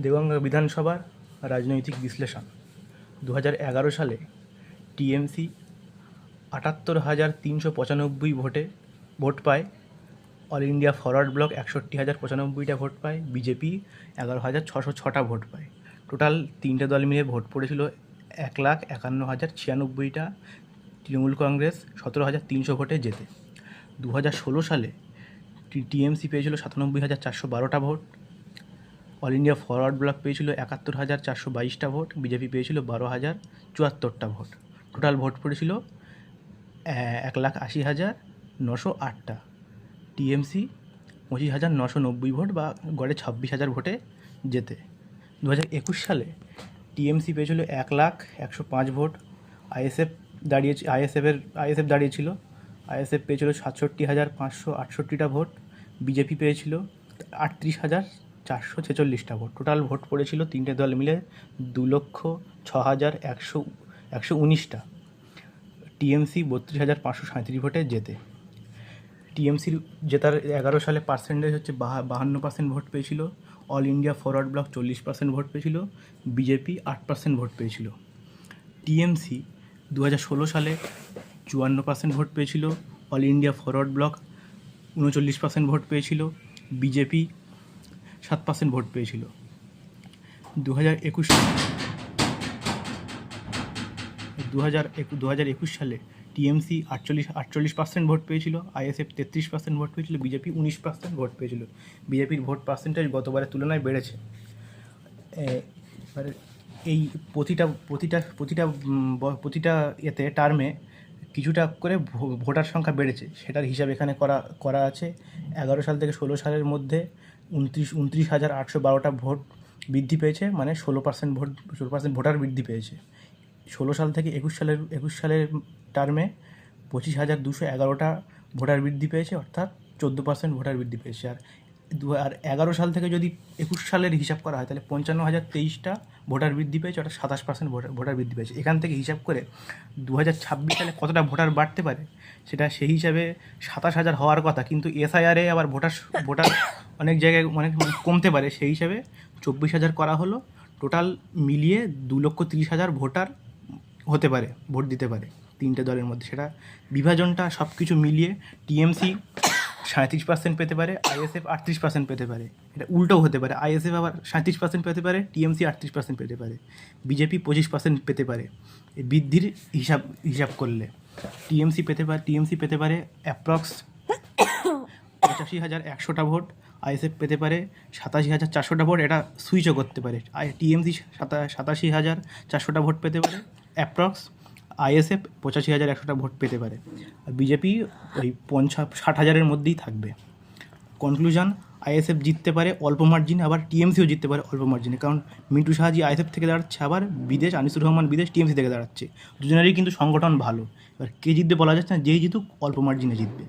দেগঙ্গা বিধানসভার রাজনৈতিক বিশ্লেষণ। 2011 সালে টিএমসি 78,395 ভোট পায়, অল ইন্ডিয়া ফরওয়ার্ড ব্লক 61,095টা ভোট পায়, বিজেপি 11,606টা ভোট পায়। টোটাল তিনটে দল মিলে ভোট পড়েছিল 1,51,096টা। তৃণমূল কংগ্রেস 17,300 ভোটে জেতে। 2016 সালে টিএমসি পেয়েছিল 97,412টা ভোট, অল ইন্ডিয়া ফরওয়ার্ড ব্লক পেয়েছিল 71,422টা ভোট, বিজেপি পেয়েছিল 12,074টা ভোট। টোটাল ভোট পড়েছিল 1,80,908টা। টিএমসি 25,990 ভোট বা গড়ে 26,000 ভোটে জেতে। 2021 সালে টিএমসি পেয়েছিল 1,01,05 ভোট, আইএসএফ দাঁড়িয়েছিল। আইএসএফ পেয়েছিল 67,568টা ভোট, বিজেপি পেয়েছিল 38,446টা ভোট। টোটাল ভোট পড়েছিল তিনটে দল মিলে 2,06,119টা। টিএমসি 32,537 ভোটে জেতে। টিএমসির জেতার 11 সালে পার্সেন্টেজ হচ্ছে 52% ভোট পেয়েছিল, all India Forward block 40% vote পেয়েছিল, বিজেপি 8% ভোট পেয়েছিল। টিএমসি 2016 সালে 54% ভোট পেয়েছিল, all India Forward block 39% vote পেয়েছিল, বিজেপি 7% ভোট পেয়েছিল। 2021 সালে টিএমসি 48% ভোট পেয়েছিল, আইএসএফ 33% ভোট পেয়েছিল, বিজেপি 19% ভোট পেয়েছিল। বিজেপির ভোট পার্সেন্টেজ গতবারের তুলনায় বেড়েছে। এবারে এই প্রতিটা এতে টার্মে কিছুটা করে ভোটার সংখ্যা বেড়েছে, সেটার হিসাব এখানে করা আছে। 11 সাল থেকে 16 সালের মধ্যে 29,812টা ভোট বৃদ্ধি পেয়েছে, মানে 16% ভোটার বৃদ্ধি পেয়েছে। 16 সাল থেকে 21 সালের টার্মে 25,211টা ভোটার বৃদ্ধি পেয়েছে, অর্থাৎ 14% ভোটার বৃদ্ধি পেয়েছে। আর 11 সাল থেকে যদি 21 সালের হিসাব করা হয় তাহলে 55,023টা ভোটার বৃদ্ধি পেয়েছে, অর্থাৎ 27% ভোটার বৃদ্ধি পেয়েছে। এখান থেকে হিসাব করে 2026 সালে কতটা ভোটার বাড়তে পারে সেটা সেই হিসাবে 27,000 হওয়ার কথা, কিন্তু এসআইআরে আবার ভোটার অনেক জায়গায় অনেক কমতে পারে, সেই হিসাবে 24,000 করা হলো। টোটাল মিলিয়ে 2,30,000 ভোটার হতে পারে, ভোট দিতে পারে তিনটে দলের মধ্যে। সেটা বিভাজনটা সব কিছু মিলিয়ে টিএমসি 37% পেতে পারে, আইএসএফ 38% পেতে পারে। এটা উল্টোও হতে পারে, আইএসএফ আবার 37% পেতে পারে, টিএমসি 38% পেতে পারে, বিজেপি 25% পেতে পারে। এই বৃদ্ধির হিসাব করলে টিএমসি পেতে পারে অ্যাপ্রক্স 85,100টা ভোট, আইএসএফ পেতে পারে 87,400টা ভোট। এটা সুইচও করতে পারে। টিএমসি 87,400টা ভোট পেতে পারে অ্যাপ্রক্স, আইএসএফ 85,100টা ভোট পেতে পারে, আর বিজেপি ওই 60,000-এর মধ্যেই থাকবে। কনক্লুশন, আইএসএফ জিততে পারে অল্প মার্জিনে, আবার টিএমসিও জিততে পারে অল্প মার্জিনে, কারণ মিন্টু শাহজি আইএসএফ থেকে দাঁড়াচ্ছে, আবার আনিসুর রহমান বিদেশ টিএমসি থেকে দাঁড়াচ্ছে। দুজনেরই কিন্তু সংগঠন ভালো। এবার কে জিতবে বলা যাচ্ছে না, যেই জিতুক অল্প মার্জিনে জিতবে।